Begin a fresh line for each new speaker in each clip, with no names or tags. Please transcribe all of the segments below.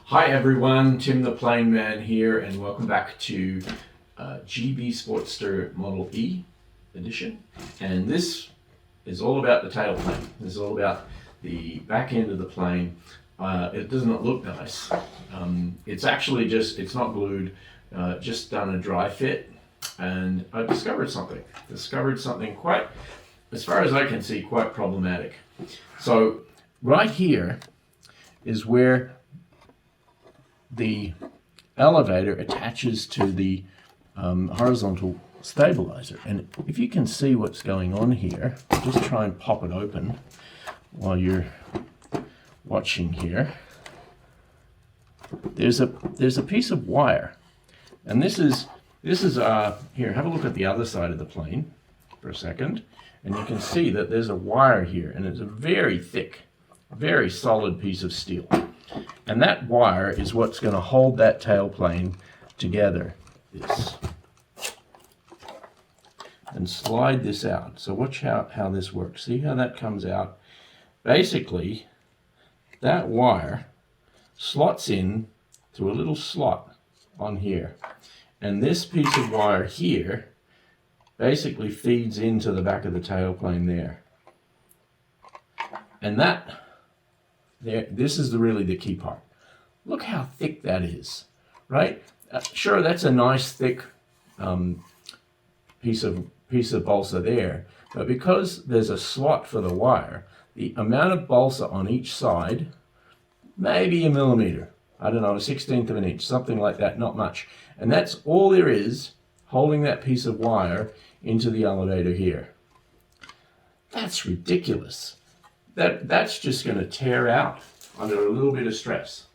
Hi everyone, Tim the Plane Man here, and welcome back to Gee Bee Sportster Model E edition. And this is all about the tail plane. This is all about the back end of the plane. It does not look nice. It's actually it's not glued, just done a dry fit. And I discovered something quite, as far as I can see, quite problematic. So right here is where the elevator attaches to the horizontal stabilizer, and if you can see what's going on here, just try and pop it open while you're watching here. There's a piece of wire, and this is here, have a look at the other side of the plane for a second, and you can see that there's a wire here, and it's a very thick, very solid piece of steel. And that wire is what's going to hold that tail plane together. And slide this out. So watch how this works. See how that comes out? Basically, that wire slots in through a little slot on here. And this piece of wire here basically feeds into the back of the tail plane there. And this is really the key part. Look how thick that is, right? Sure, that's a nice thick piece of balsa there, but because there's a slot for the wire, the amount of balsa on each side, maybe a millimeter, I don't know, a 1/16 of an inch, something like that, not much. And that's all there is holding that piece of wire into the elevator here. That's ridiculous. That's just going to tear out under a little bit of stress.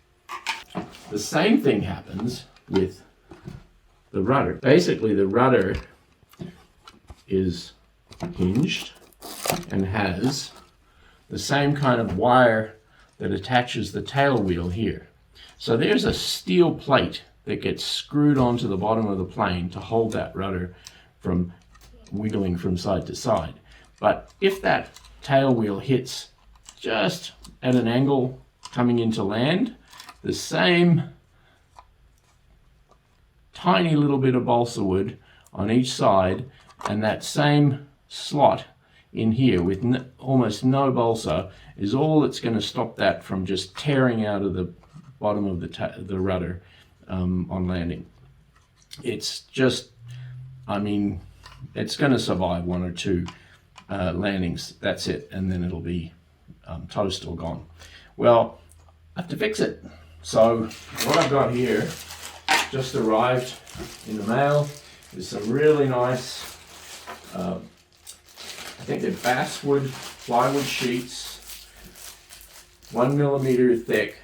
The same thing happens with the rudder. Basically, the rudder is hinged and has the same kind of wire that attaches the tail wheel here. So there's a steel plate that gets screwed onto the bottom of the plane to hold that rudder from wiggling from side to side. But if that tail wheel hits just at an angle coming into land, the same tiny little bit of balsa wood on each side and that same slot in here with almost no balsa is all that's going to stop that from just tearing out of the bottom of the rudder on landing. It's just, I mean, it's going to survive one or two landings, that's it, and then it'll be toast or gone. Well, I have to fix it. So what I've got here, just arrived in the mail, is some really nice, I think they're basswood plywood sheets, 1 millimeter thick.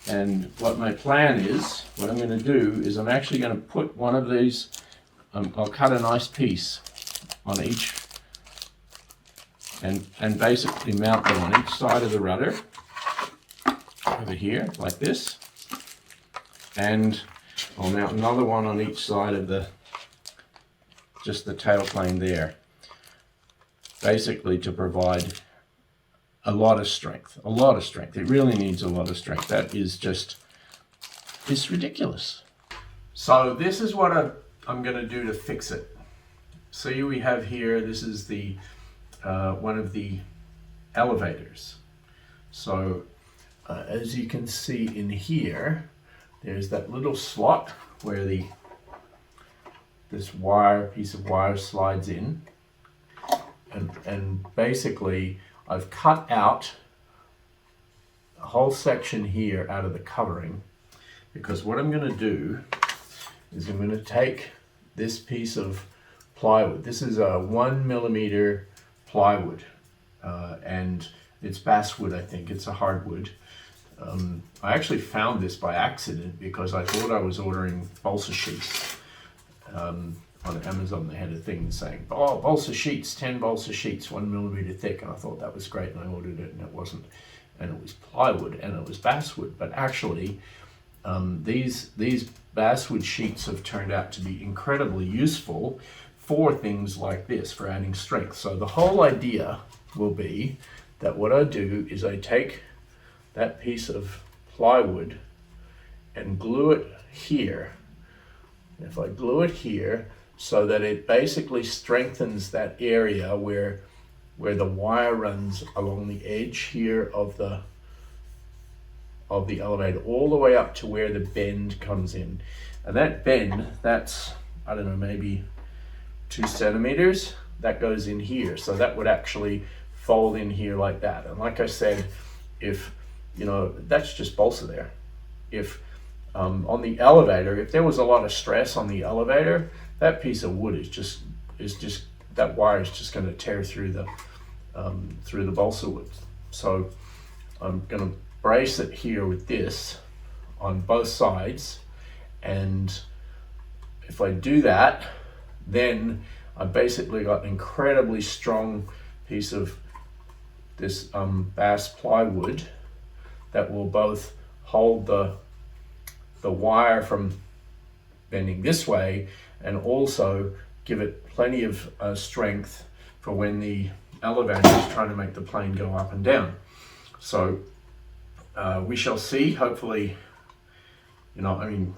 And what my plan is, what I'm going to do is I'm actually going to put one of these, I'll cut a nice piece on each, and basically mount them on each side of the rudder over here like this, and I'll mount another one on each side of just the tail plane there, basically to provide a lot of strength. It really needs a lot of strength. That is just, it's ridiculous. So this is what I'm going to do to fix it. See, we have here, this is the one of the elevators. So as you can see in here, there's that little slot where this piece of wire slides in, and basically I've cut out a whole section here out of the covering, because what I'm going to do is I'm going to take this piece of plywood. This is a 1 millimeter plywood, and it's basswood, I think. It's a hardwood. I actually found this by accident because I thought I was ordering balsa sheets. On Amazon they had a thing saying, oh, balsa sheets, 10 balsa sheets, 1 millimeter thick, and I thought that was great, and I ordered it, and it wasn't, and it was plywood, and it was basswood. But actually these basswood sheets have turned out to be incredibly useful for things like this, for adding strength. So the whole idea will be that what I do is I take that piece of plywood and glue it here, if I glue it here so that it basically strengthens that area where the wire runs along the edge here of the elevator all the way up to where the bend comes in. And that bend, that's, I don't know, maybe 2 centimeters, that goes in here. So that would actually fold in here like that. And like I said, if, you know, that's just balsa there. If on the elevator, if there was a lot of stress on the elevator, that piece of wood is just that wire is just going to tear through the balsa wood. So I'm going to brace it here with this on both sides, and if I do that, then I basically got an incredibly strong piece of this bass plywood that will both hold the wire from bending this way and also give it plenty of strength for when the elevator is trying to make the plane go up and down. So we shall see. Hopefully, you know, I mean,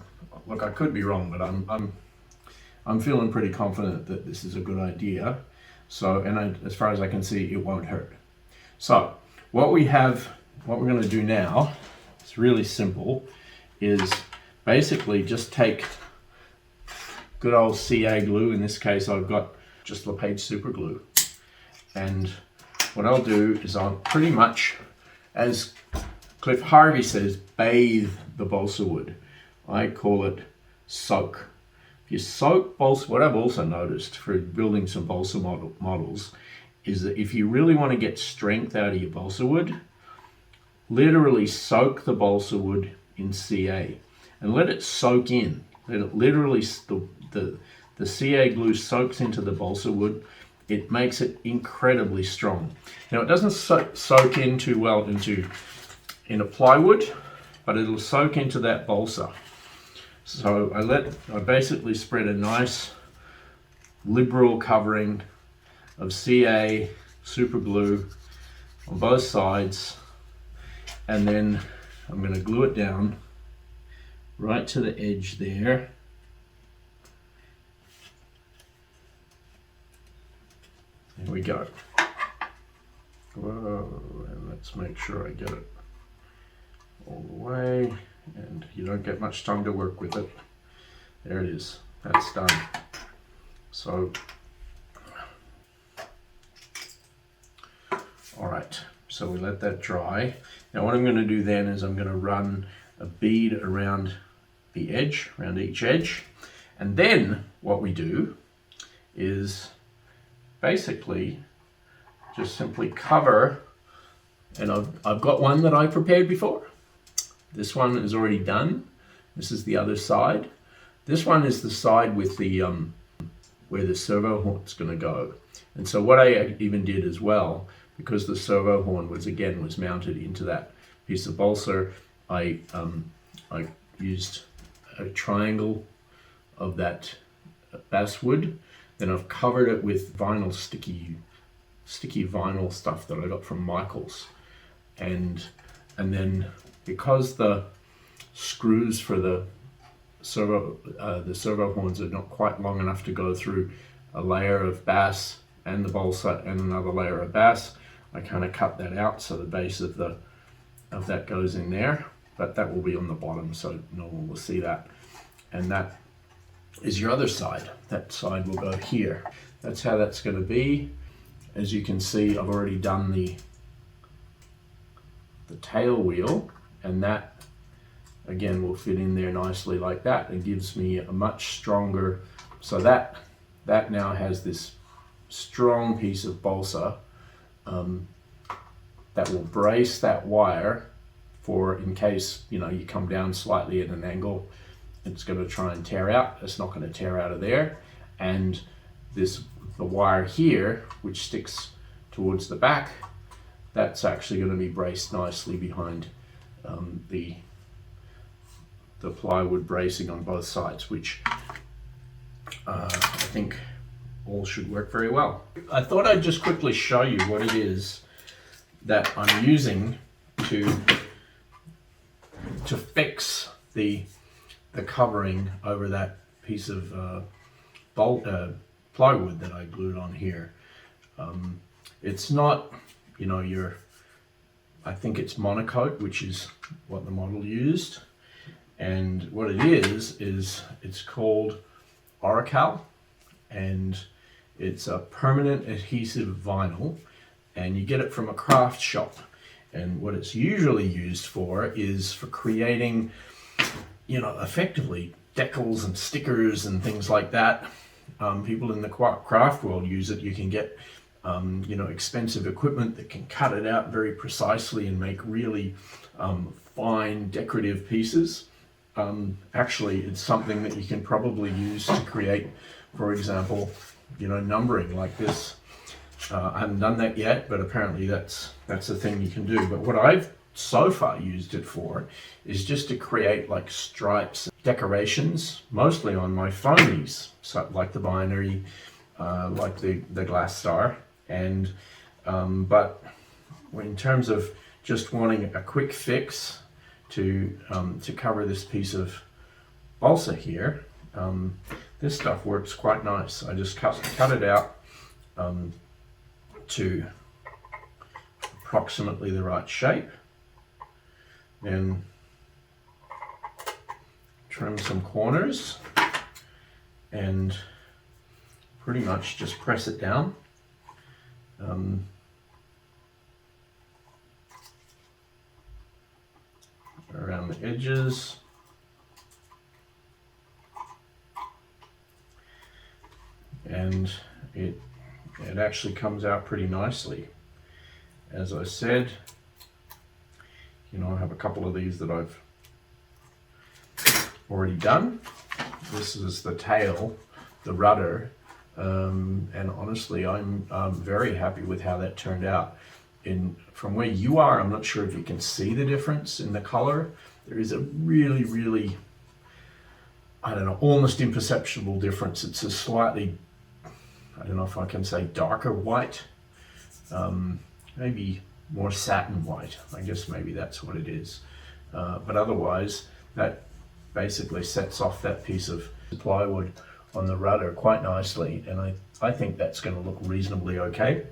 look, I could be wrong, but I'm feeling pretty confident that this is a good idea. So, and as far as I can see, it won't hurt. So what we're going to do now, it's really simple, is basically just take good old CA glue. In this case, I've got just LePage super glue. And what I'll do is I'll pretty much, as Cliff Harvey says, bathe the balsa wood. I call it soak. If you soak balsa, what I've also noticed for building some balsa models is that if you really want to get strength out of your balsa wood, literally soak the balsa wood in CA and let it soak in. Let it literally, the CA glue soaks into the balsa wood. It makes it incredibly strong. Now it doesn't soak in too well in a plywood, but it'll soak into that balsa. So I basically spread a nice liberal covering of CA super glue on both sides, and then I'm going to glue it down right to the edge there. There we go. Whoa, and let's make sure I get it all the way, and you don't get much time to work with it. There it is. That's done. So, all right, so we let that dry. Now what I'm going to do then is I'm going to run a bead around the edge, around each edge, and then what we do is basically just simply cover, and I've got one that I prepared before. This one is already done. This is the other side. This one is the side with the where the servo horn's going to go. And so what I even did as well, because the servo horn was mounted into that piece of balsa, I used a triangle of that basswood. Then I've covered it with vinyl, sticky vinyl stuff that I got from Michael's, and then because the screws for the servo horns are not quite long enough to go through a layer of bass and the balsa and another layer of bass, I kind of cut that out so the base of that goes in there, but that will be on the bottom so no one will see that. And that is your other side. That side will go here. That's how that's going to be. As you can see, I've already done the tail wheel, and that again will fit in there nicely like that. It gives me a much stronger, so that now has this strong piece of balsa that will brace that wire for, in case you come down slightly at an angle, it's going to try and tear out. It's not going to tear out of there. And the wire here, which sticks towards the back, that's actually going to be braced nicely behind the plywood bracing on both sides, which I think all should work very well. I thought I'd just quickly show you what it is that I'm using to fix the covering over that piece of plywood that I glued on here. It's not, you know, I think it's monocoat, which is what the model used. And what it is it's called Oracal, and it's a permanent adhesive vinyl, and you get it from a craft shop. And what it's usually used for is for creating, you know, effectively decals and stickers and things like that. People in the craft world use it. You can get you know, expensive equipment that can cut it out very precisely and make really fine decorative pieces. Actually, it's something that you can probably use to create, for example, you know, numbering like this. I haven't done that yet, but apparently that's a thing you can do. But what I've so far used it for is just to create like stripes, decorations, mostly on my phonies, so like the binary, like the glass star. And but in terms of just wanting a quick fix to cover this piece of balsa here, this stuff works quite nice. I just cut it out to approximately the right shape, then trim some corners and pretty much just press it down. Around the edges. And it actually comes out pretty nicely. As I said, you know, I have a couple of these that I've already done. This is the tail, the rudder, and honestly, I'm very happy with how that turned out. From where you are, I'm not sure if you can see the difference in the color. There is a really, really, I don't know, almost imperceptible difference. It's a slightly, I don't know if I can say darker white, maybe more satin white. I guess maybe that's what it is. But otherwise, that basically sets off that piece of plywood on the rudder quite nicely, and I think that's going to look reasonably okay.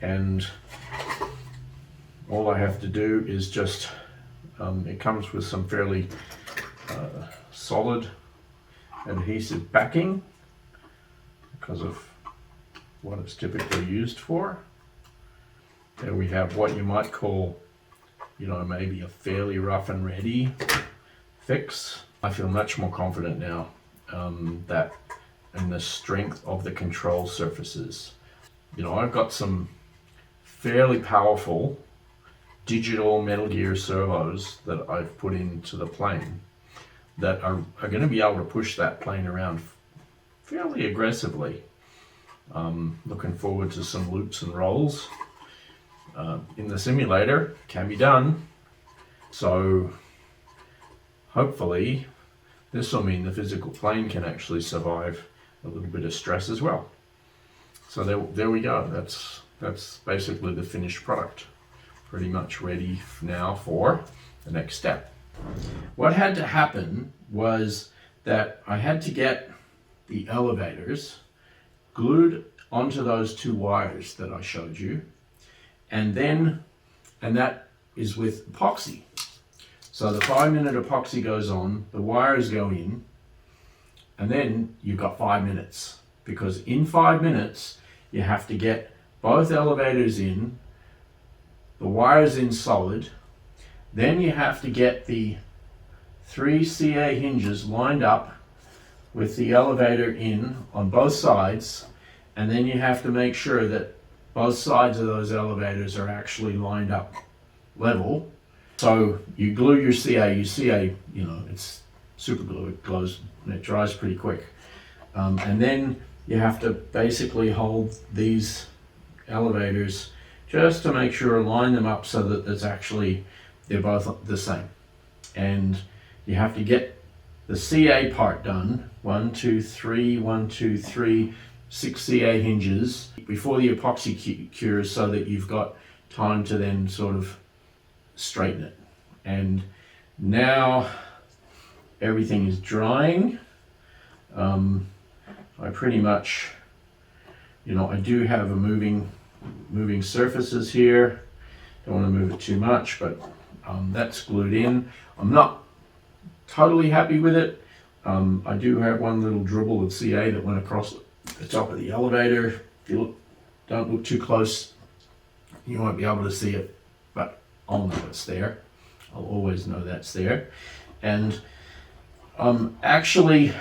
And all I have to do is just, it comes with some fairly solid adhesive backing because of what it's typically used for. There we have what you might call, you know, maybe a fairly rough and ready fix. I feel much more confident now that in the strength of the control surfaces. You know, I've got some fairly powerful digital Metal Gear servos that I've put into the plane that are going to be able to push that plane around fairly aggressively. Looking forward to some loops and rolls. In the simulator, can be done. So hopefully this will mean the physical plane can actually survive a little bit of stress as well. So there we go. That's basically the finished product. Pretty much ready now for the next step. What had to happen was that I had to get the elevators glued onto those two wires that I showed you, and that is with epoxy. So the 5-minute epoxy goes on, the wires go in, and then you've got 5 minutes, because in 5 minutes you have to get both elevators in, the wires in solid, then you have to get the 3 CA hinges lined up with the elevator in on both sides, and then you have to make sure that both sides of those elevators are actually lined up level. So you glue your CA, you know, it's super glue, it glows and it dries pretty quick. And then you have to basically hold these elevators just to make sure, line them up so that they're both the same. And you have to get the CA part done, 1, 2, 3, 1, 2, 3, 6 CA hinges before the epoxy cures, so that you've got time to then sort of straighten it. And now everything is drying. I pretty much, you know, I do have a moving surfaces here. Don't want to move it too much, but that's glued in. I'm not totally happy with it. I do have one little dribble of CA that went across the top of the elevator. If you don't look too close, you won't be able to see it, but I'll know it's there. I'll always know that's there. And actually,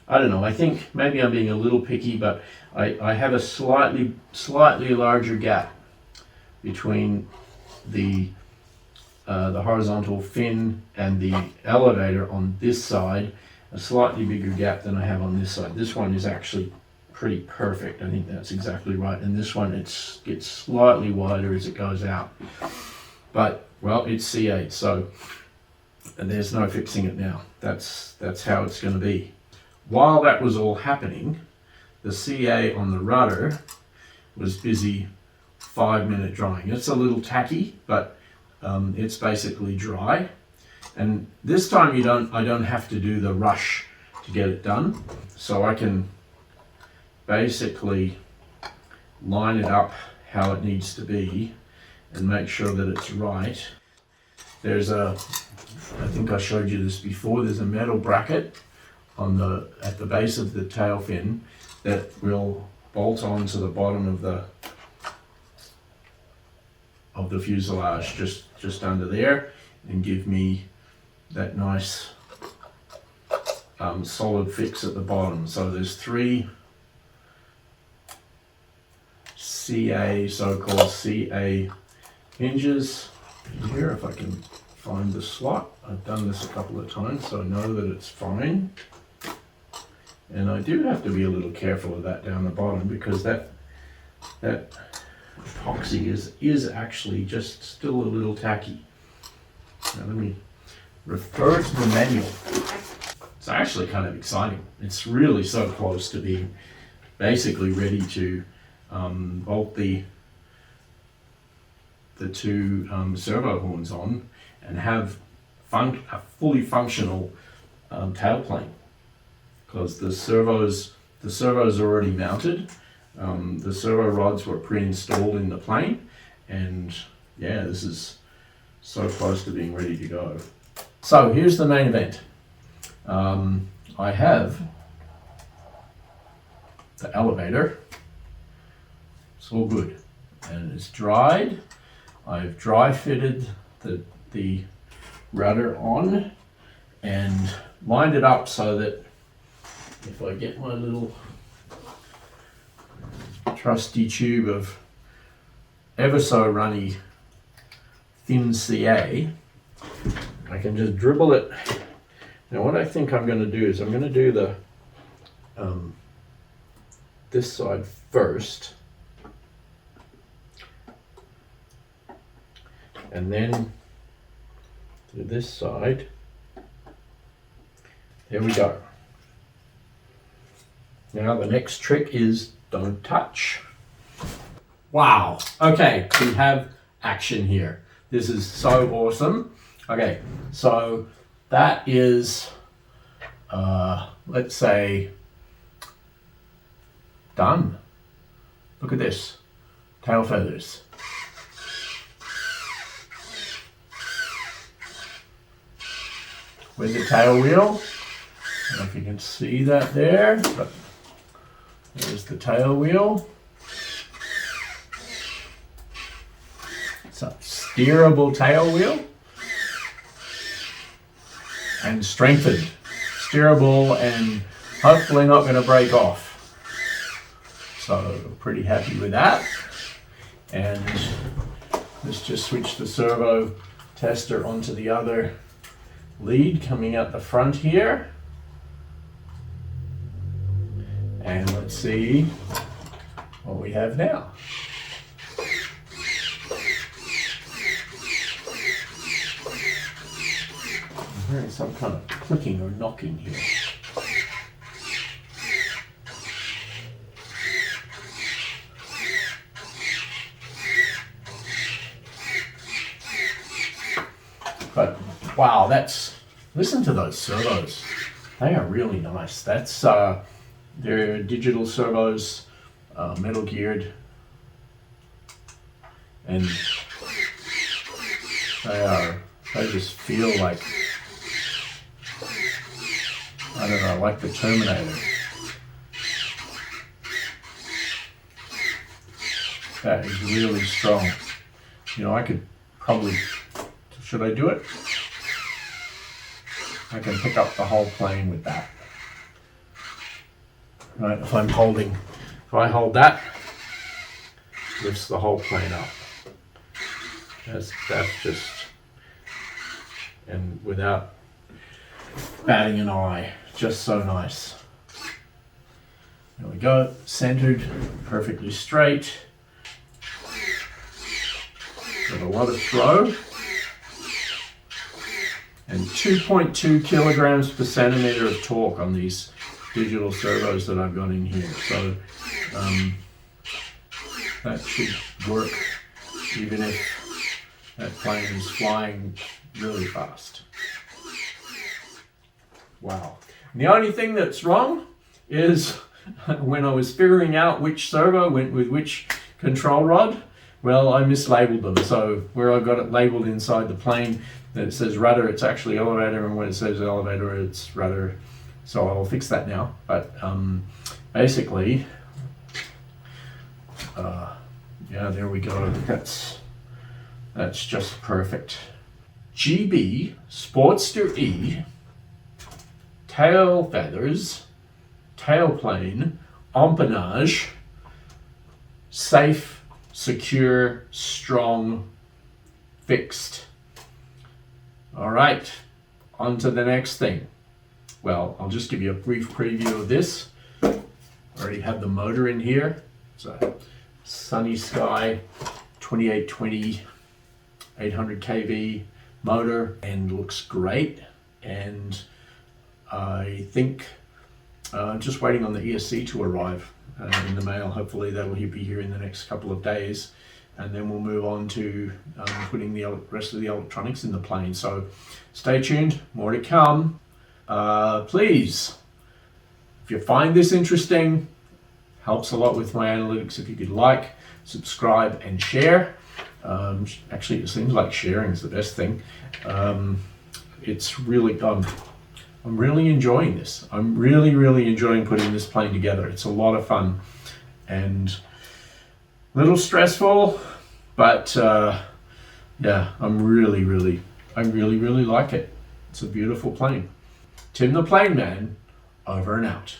I don't know, I think maybe I'm being a little picky, but I have a slightly larger gap between the horizontal fin and the elevator on this side, a slightly bigger gap than I have on this side. This one is actually pretty perfect. I think that's exactly right. And this one, it gets slightly wider as it goes out. But, well, it's C8, so and there's no fixing it now. That's how it's going to be. While that was all happening, the CA on the rudder was busy 5-minute drying. It's a little tacky, but it's basically dry. And this time I don't have to do the rush to get it done. So I can basically line it up how it needs to be and make sure that it's right. There's I think I showed you this before, there's a metal bracket at the base of the tail fin that will bolt on to the bottom of the fuselage, just under there, and give me that nice solid fix at the bottom. So there's 3 CA, so-called CA hinges here, if I can find the slot. I've done this a couple of times, so I know that it's fine. And I do have to be a little careful of that down the bottom, because that epoxy is actually just still a little tacky. Now let me refer to the manual. It's actually kind of exciting. It's really so close to being basically ready to bolt the 2 servo horns on and have a fully functional tailplane, because the servos are already mounted. The servo rods were pre-installed in the plane, and yeah, this is so close to being ready to go. So here's the main event. I have the elevator. It's all good, and it's dried. I've dry fitted the rudder on and lined it up so that if I get my little trusty tube of ever so runny thin CA, I can just dribble it. Now what I think I'm going to do is I'm going to do the this side first, and then to this side. There we go. Now the next trick is don't touch. Wow. Okay, we have action here. This is so awesome. Okay, so that is, let's say, done. Look at this. Tail feathers. With the tail wheel. I don't know if you can see that there, but there's the tail wheel. It's a steerable tail wheel and strengthened, steerable, and hopefully not going to break off. So pretty happy with that. And let's just switch the servo tester onto the other lead coming out the front here. And let's see what we have now. I'm hearing some kind of clicking or knocking here. But wow, that's Listen to those servos. They are really nice. That's they're digital servos, metal geared, and they just feel like, I don't know, like the Terminator. That is really strong. You know, I could probably, should I do it? I can pick up the whole plane with that. Right, if I hold that, lifts the whole plane up. That's just, and without batting an eye, just so nice. There we go, centered, perfectly straight. Got a lot of throw. And 2.2 kilograms per centimeter of torque on these digital servos that I've got in here. So that should work even if that plane is flying really fast. Wow. And the only thing that's wrong is when I was figuring out which servo went with which control rod, well, I mislabeled them. So where I got it labeled inside the plane that it says rudder, it's actually elevator, and when it says elevator, it's rudder. So I'll fix that now. But basically, yeah, there we go. That's just perfect. Gee Bee Sportster E, tail feathers, tailplane, empennage, safe, secure, strong, fixed. All right, on to the next thing. Well, I'll just give you a brief preview of this. I already have the motor in here. It's a Sunnysky X2820 800 kV motor and looks great. And I think I'm just waiting on the ESC to arrive in the mail. Hopefully that will be here in the next couple of days. And then we'll move on to putting the rest of the electronics in the plane. So stay tuned, more to come. Please, if you find this interesting, helps a lot with my analytics, if you could like, subscribe, and share. Actually, it seems like sharing is the best thing. It's really, I'm really enjoying this. I'm really enjoying putting this plane together. It's a lot of fun and a little stressful, but yeah, I really like it. It's a beautiful plane. Tim the Plane Man, over and out.